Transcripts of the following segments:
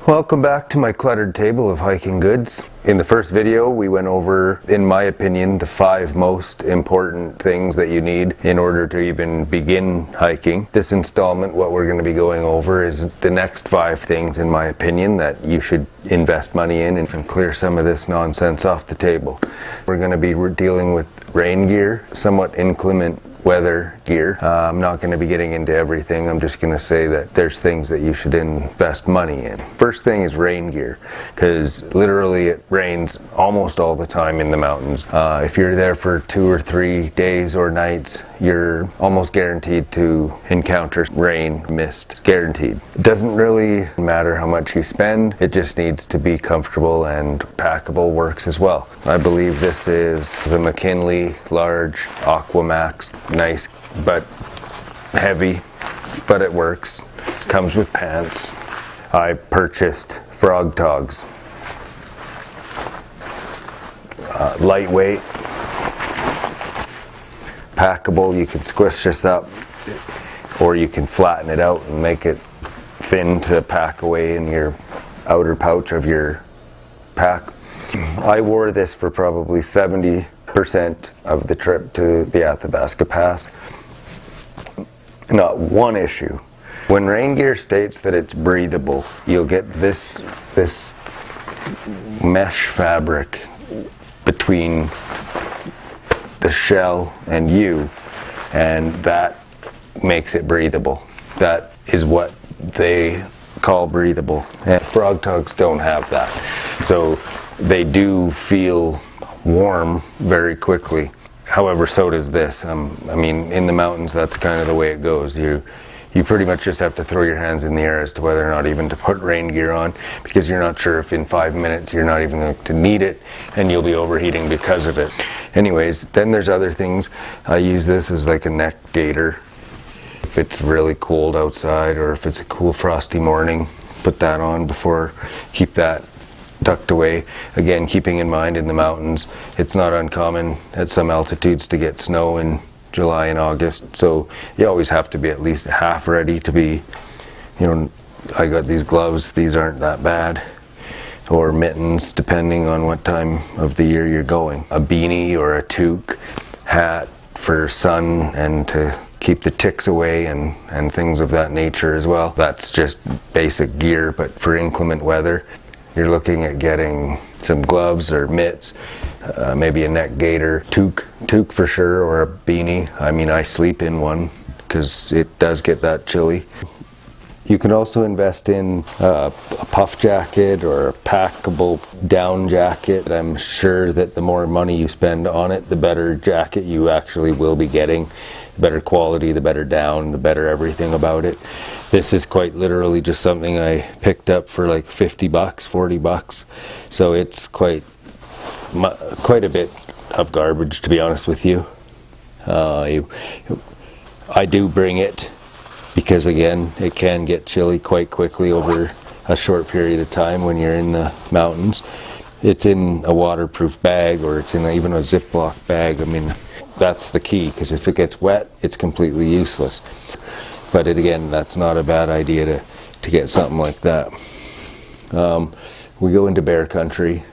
Welcome back to my cluttered table of hiking goods. In the first video we went over, in my opinion, the 5 most important things that you need in order to even begin hiking. This installment, what we're going to be going over is the next 5 things, in my opinion, that you should invest money in and clear some of this nonsense off the table. We're going to be dealing with rain gear, somewhat inclement weather gear. I'm not going to be getting into everything. I'm just going to say that there's things that you should invest money in. First thing is rain gear, because literally it rains almost all the time in the mountains. If you're there for 2 or 3 days or nights, you're almost guaranteed to encounter rain, mist, guaranteed. It doesn't really matter how much you spend, it just needs to be comfortable, and packable works as well. I believe this is the McKinley Large Aquamax. Nice but heavy, but it works. Comes with pants. I purchased Frog Togs. Lightweight, packable. You can squish this up, or you can flatten it out and make it thin to pack away in your outer pouch of your pack. I wore this for probably 70% of the trip to the Athabasca Pass. Not one issue. When rain gear states that it's breathable, you'll get this mesh fabric between the shell and you, and that makes it breathable. That is what they call breathable. And Frog Togs don't have that. So they do feel warm very quickly. However, so does this. I mean, in the mountains, that's kind of the way it goes. You pretty much just have to throw your hands in the air as to whether or not even to put rain gear on, because you're not sure if in 5 minutes you're not even going to need it, and you'll be overheating because of it. Anyways, then there's other things. I use this as like a neck gaiter. If it's really cold outside, or if it's a cool frosty morning, put that on before, keep that tucked away. Again, keeping in mind in the mountains, it's not uncommon at some altitudes to get snow in July and August, so you always have to be at least half ready to be, you know, I got these gloves, these aren't that bad, or mittens, depending on what time of the year you're going. A beanie or a toque, hat for sun and to keep the ticks away, and things of that nature as well. That's just basic gear, but for inclement weather, you're looking at getting some gloves or mitts, maybe a neck gaiter, toque for sure, or a beanie. I mean, I sleep in one because it does get that chilly. You can also invest in a puff jacket or a packable down jacket. I'm sure that the more money you spend on it, the better jacket you actually will be getting. The better quality, the better down, the better everything about it. This is quite literally just something I picked up for like 50 bucks, 40 bucks. So it's quite a bit of garbage, to be honest with you. I do bring it because, again, it can get chilly quite quickly over a short period of time when you're in the mountains. It's in a waterproof bag, or it's in even a Ziploc bag. I mean, that's the key, because if it gets wet, it's completely useless. But again, that's not a bad idea to get something like that. We go into bear country,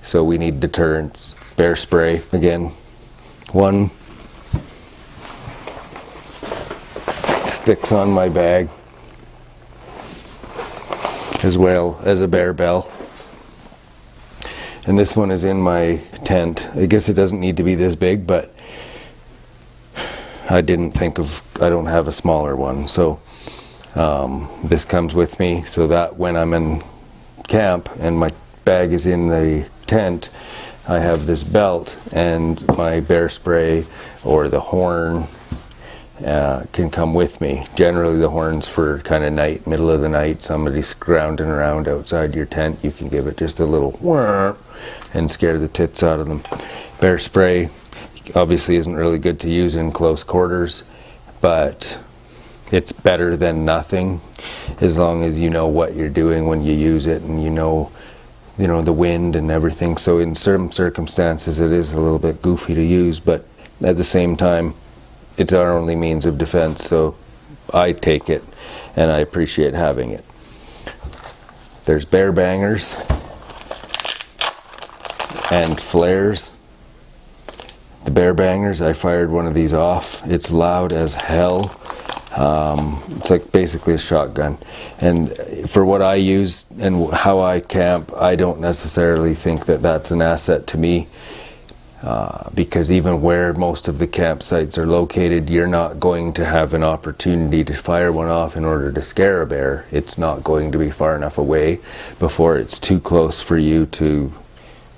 so we need deterrents. Bear spray, again, one sticks on my bag, as well as a bear bell. And this one is in my tent. I guess it doesn't need to be this big, but I don't have a smaller one. So this comes with me, so that when I'm in camp and my bag is in the tent, I have this belt, and my bear spray or the horn can come with me. Generally the horn's for kind of night, middle of the night, somebody's scrounging around outside your tent, you can give it just a little whirr and scare the tits out of them. Bear spray obviously isn't really good to use in close quarters, but it's better than nothing, as long as you know what you're doing when you use it, and you know the wind and everything. So in certain circumstances it is a little bit goofy to use, but at the same time it's our only means of defense, so I take it and I appreciate having it. There's bear bangers and flares. The bear bangers, I fired one of these off. It's loud as hell. It's like basically a shotgun. And for what I use and how I camp, I don't necessarily think that that's an asset to me. Because even where most of the campsites are located, you're not going to have an opportunity to fire one off in order to scare a bear. It's not going to be far enough away before it's too close for you to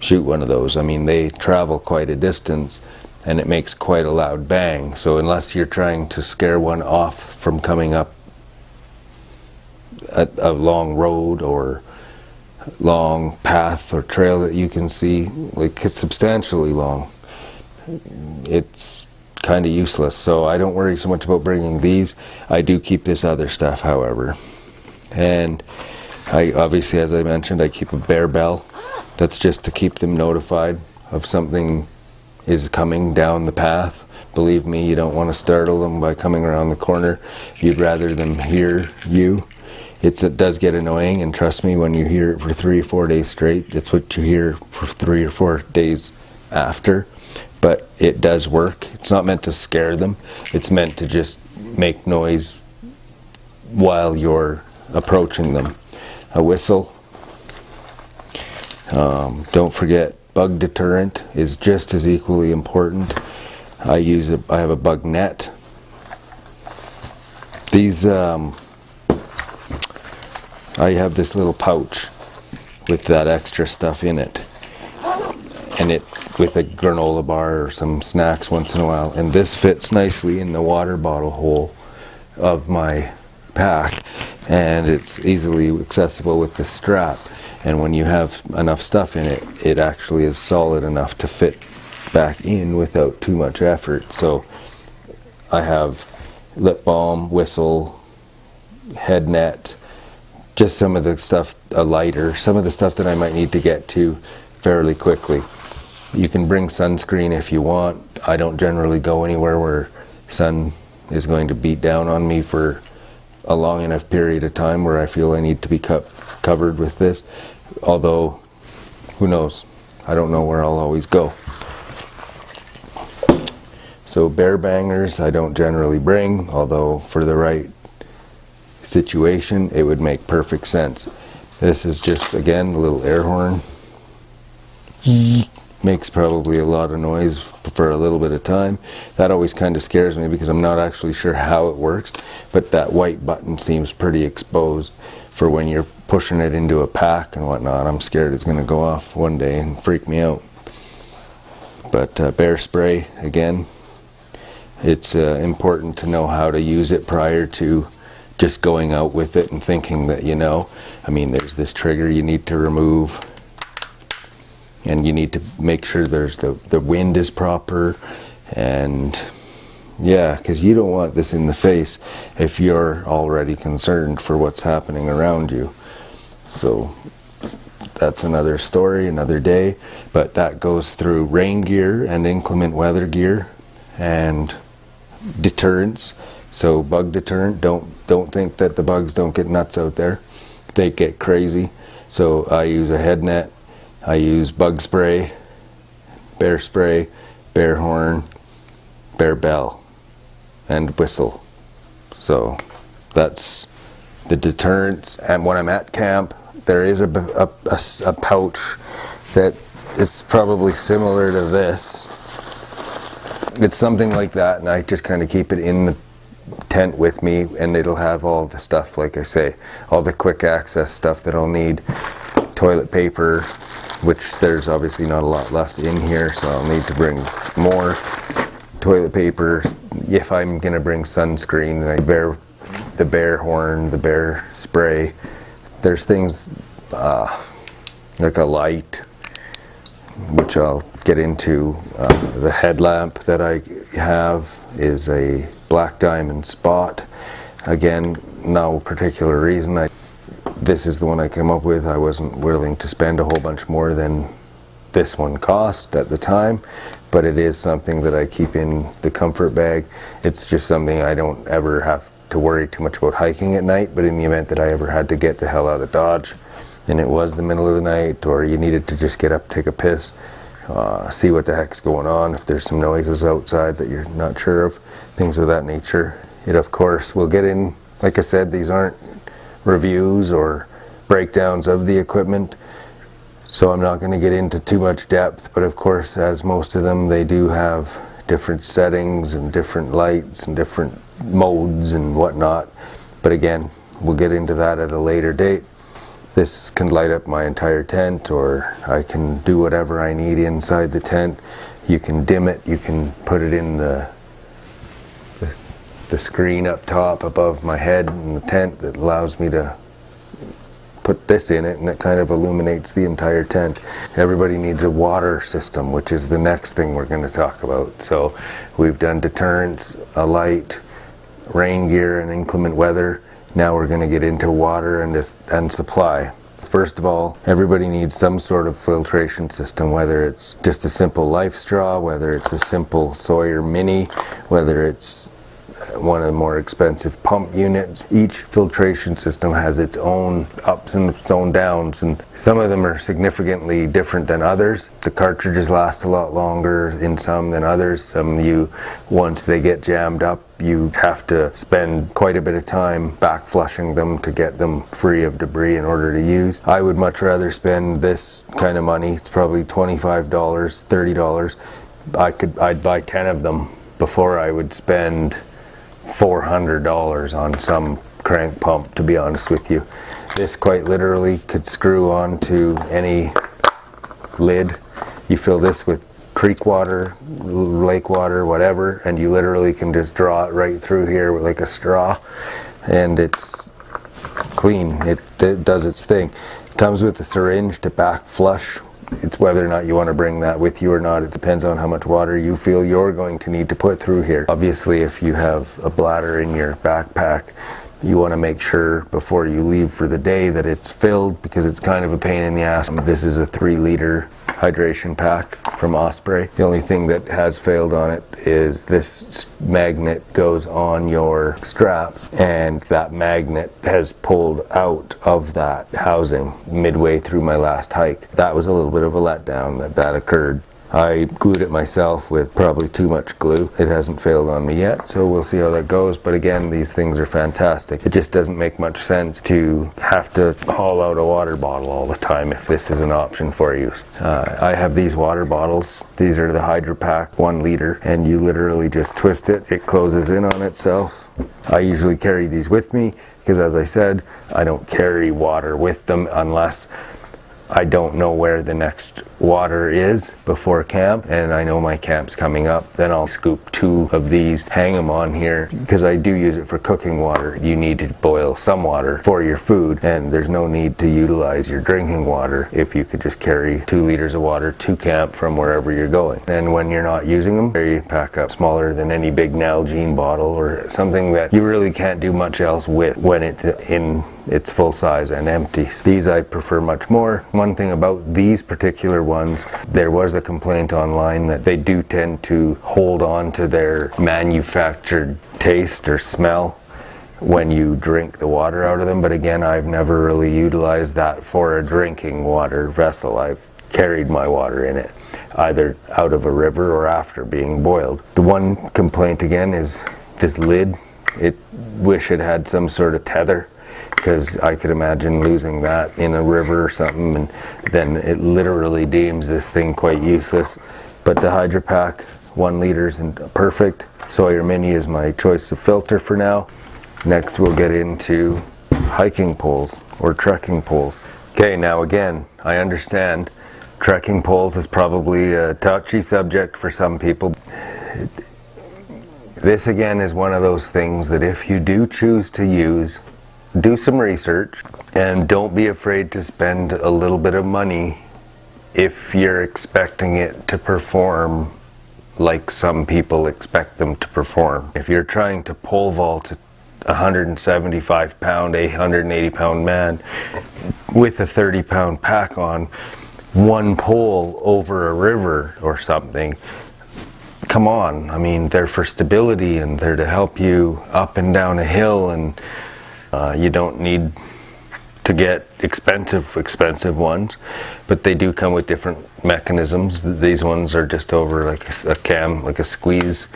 shoot one of those. I mean, they travel quite a distance and it makes quite a loud bang. So unless you're trying to scare one off from coming up a long road or long path or trail that you can see, like it's substantially long, it's kind of useless. So I don't worry so much about bringing these. I do keep this other stuff, however. And I obviously, as I mentioned, I keep a bear bell. That's just to keep them notified of something is coming down the path. Believe me, you don't want to startle them by coming around the corner. You'd rather them hear you. It does get annoying, and trust me, when you hear it for 3 or 4 days straight, it's what you hear for 3 or 4 days after. But it does work. It's not meant to scare them. It's meant to just make noise while you're approaching them. A whistle. Don't forget, bug deterrent is just as equally important. I have a bug net. These I have this little pouch with that extra stuff in it, and it with a granola bar or some snacks once in a while, and this fits nicely in the water bottle hole of my pack, and it's easily accessible with the strap. And when you have enough stuff in it, it actually is solid enough to fit back in without too much effort. So I have lip balm, whistle, head net, just some of the stuff, a lighter, some of the stuff that I might need to get to fairly quickly. You can bring sunscreen if you want. I don't generally go anywhere where sun is going to beat down on me for a long enough period of time where I feel I need to be covered with this. Although, who knows? I don't know where I'll always go. So bear bangers I don't generally bring, although for the right situation it would make perfect sense. This is just, again, a little air horn. Makes probably a lot of noise for a little bit of time. That always kind of scares me because I'm not actually sure how it works, but that white button seems pretty exposed for when you're pushing it into a pack and whatnot. I'm scared it's going to go off one day and freak me out. But bear spray, again, it's important to know how to use it prior to just going out with it and thinking that you know. I mean, there's this trigger you need to remove, and you need to make sure the wind is proper, and yeah, because you don't want this in the face if you're already concerned for what's happening around you. So that's another story, another day, but that goes through rain gear and inclement weather gear and deterrents. So bug deterrent, don't think that the bugs don't get nuts out there. They get crazy. So I use a head net, I use bug spray, bear horn, bear bell, and whistle. So that's the deterrents. And when I'm at camp, there is a pouch that is probably similar to this. It's something like that, and I just kind of keep it in the tent with me, and it'll have all the stuff, like I say, all the quick access stuff that I'll need. Toilet paper, which there's obviously not a lot left in here, so I'll need to bring more. Toilet paper, if I'm gonna bring sunscreen, the bear horn, the bear spray. There's things like a light, which I'll get into. The headlamp that I have is a black diamond spot. Again, no particular reason. This is the one I came up with. I wasn't willing to spend a whole bunch more than this one cost at the time, but it is something that I keep in the comfort bag. It's just something I don't ever have to worry too much about hiking at night, but in the event that I ever had to get the hell out of Dodge, and it was the middle of the night, or you needed to just get up, take a piss, see what the heck's going on, if there's some noises outside that you're not sure of, things of that nature. It of course will get in, like I said, these aren't reviews or breakdowns of the equipment, so I'm not going to get into too much depth, but of course, as most of them, they do have different settings and different lights and different modes and whatnot. But again, we'll get into that at a later date. This can light up my entire tent, or I can do whatever I need inside the tent. You can dim it, you can put it in the screen up top above my head in the tent that allows me to put this in it, and it kind of illuminates the entire tent. Everybody needs a water system, which is the next thing we're going to talk about. So we've done deterrence, a light, rain gear and inclement weather. Now we're going to get into water and supply. First of all, everybody needs some sort of filtration system, whether it's just a simple Life Straw, whether it's a simple Sawyer Mini, whether it's one of the more expensive pump units. Each filtration system has its own ups and its own downs, and some of them are significantly different than others. The cartridges last a lot longer in some than others. Some once they get jammed up, you have to spend quite a bit of time back flushing them to get them free of debris in order to use. I would much rather spend this kind of money. It's probably $25, $30. I'd buy 10 of them before I would spend $400 on some crank pump, to be honest with you. This quite literally could screw onto any lid. You fill this with creek water, lake water, whatever, and you literally can just draw it right through here with like a straw, and it's clean. It does its thing. It comes with a syringe to back flush. It's whether or not you want to bring that with you or not. It depends on how much water you feel you're going to need to put through here. Obviously, if you have a bladder in your backpack, you want to make sure before you leave for the day that it's filled, because it's kind of a pain in the ass. This is a 3-liter hydration pack from Osprey. The only thing that has failed on it is this magnet goes on your strap, and that magnet has pulled out of that housing midway through my last hike. That was a little bit of a letdown that occurred. I glued it myself with probably too much glue. It hasn't failed on me yet, so we'll see how that goes. But again, these things are fantastic. It just doesn't make much sense to have to haul out a water bottle all the time if this is an option for you. I have these water bottles. These are the Hydro Pack 1 liter, and you literally just twist it. It closes in on itself. I usually carry these with me because, as I said, I don't carry water with them unless I don't know where the next water is before camp, and I know my camp's coming up. Then I'll scoop 2 of these, hang them on here, because I do use it for cooking water. You need to boil some water for your food, and there's no need to utilize your drinking water if you could just carry 2 liters of water to camp from wherever you're going. And when you're not using them, you pack up smaller than any big Nalgene bottle, or something that you really can't do much else with when it's in its full size and empty. These I prefer much more. One thing about these particular ones, there was a complaint online that they do tend to hold on to their manufactured taste or smell when you drink the water out of them. But again, I've never really utilized that for a drinking water vessel. I've carried my water in it, either out of a river or after being boiled. The one complaint again is this lid. Wish it had some sort of tether, because I could imagine losing that in a river or something, and then it literally deems this thing quite useless. But the Hydro Pack 1 liter is perfect. Sawyer Mini is my choice of filter for now. Next we'll get into hiking poles or trekking poles. Okay, now again, I understand trekking poles is probably a touchy subject for some people. This again is one of those things that if you do choose to use, do some research, and don't be afraid to spend a little bit of money if you're expecting it to perform like some people expect them to perform. If you're trying to pole vault a 175 pound, 180 pound man with a 30 pound pack on, one pole over a river or something, come on. I mean, they're for stability and they're to help you up and down a hill, and you don't need to get expensive ones, but they do come with different mechanisms. These ones are just over like a cam, like a squeeze.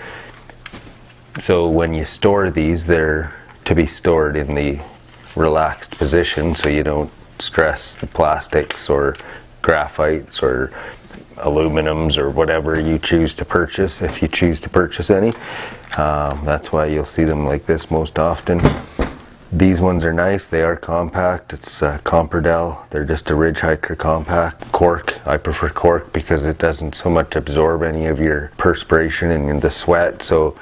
So when you store these, they're to be stored in the relaxed position, so you don't stress the plastics or graphites or aluminums or whatever you choose to purchase, if you choose to purchase any. That's why you'll see them like this most often. These ones are nice. They are compact. It's Comperdel. They're just a Ridge Hiker compact. Cork. I prefer cork because it doesn't so much absorb any of your perspiration and the sweat. So,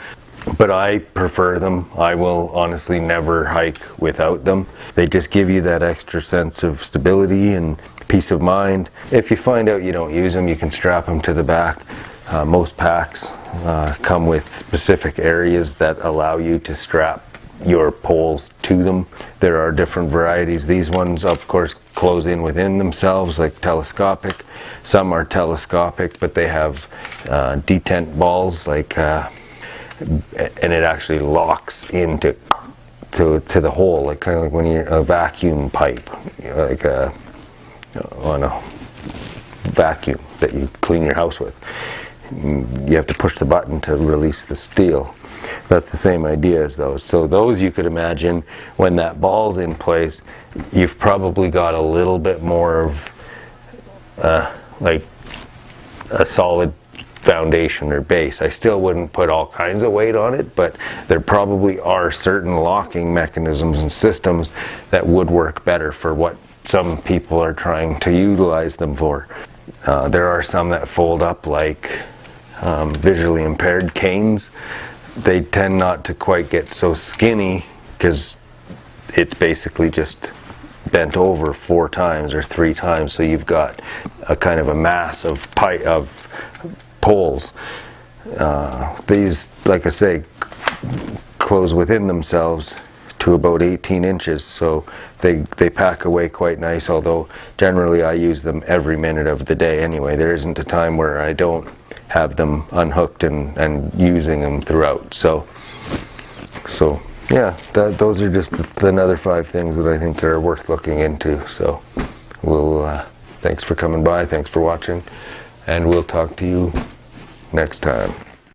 but I prefer them. I will honestly never hike without them. They just give you that extra sense of stability and peace of mind. If you find out you don't use them, you can strap them to the back. Most packs come with specific areas that allow you to strap your poles to them. There are different varieties. These ones, of course, close in within themselves, like telescopic. Some are telescopic, but they have detent balls, like, and it actually locks into the hole, like kind of like when you're a vacuum pipe, like on a vacuum that you clean your house with. You have to push the button to release the steel. That's the same idea as those. So those, you could imagine, when that ball's in place, you've probably got a little bit more of like a solid foundation or base. I still wouldn't put all kinds of weight on it, but there probably are certain locking mechanisms and systems that would work better for what some people are trying to utilize them for. There are some that fold up, like visually impaired canes. They tend not to quite get so skinny because it's basically just bent over 4 times or 3 times, so you've got a kind of a mass of poles. These, like I say, close within themselves to about 18 inches, so they pack away quite nice, although generally I use them every minute of the day anyway. There isn't a time where I don't have them unhooked and using them throughout. So yeah, those are just another 5 things that I think are worth looking into. So thanks for coming by, thanks for watching, and we'll talk to you next time.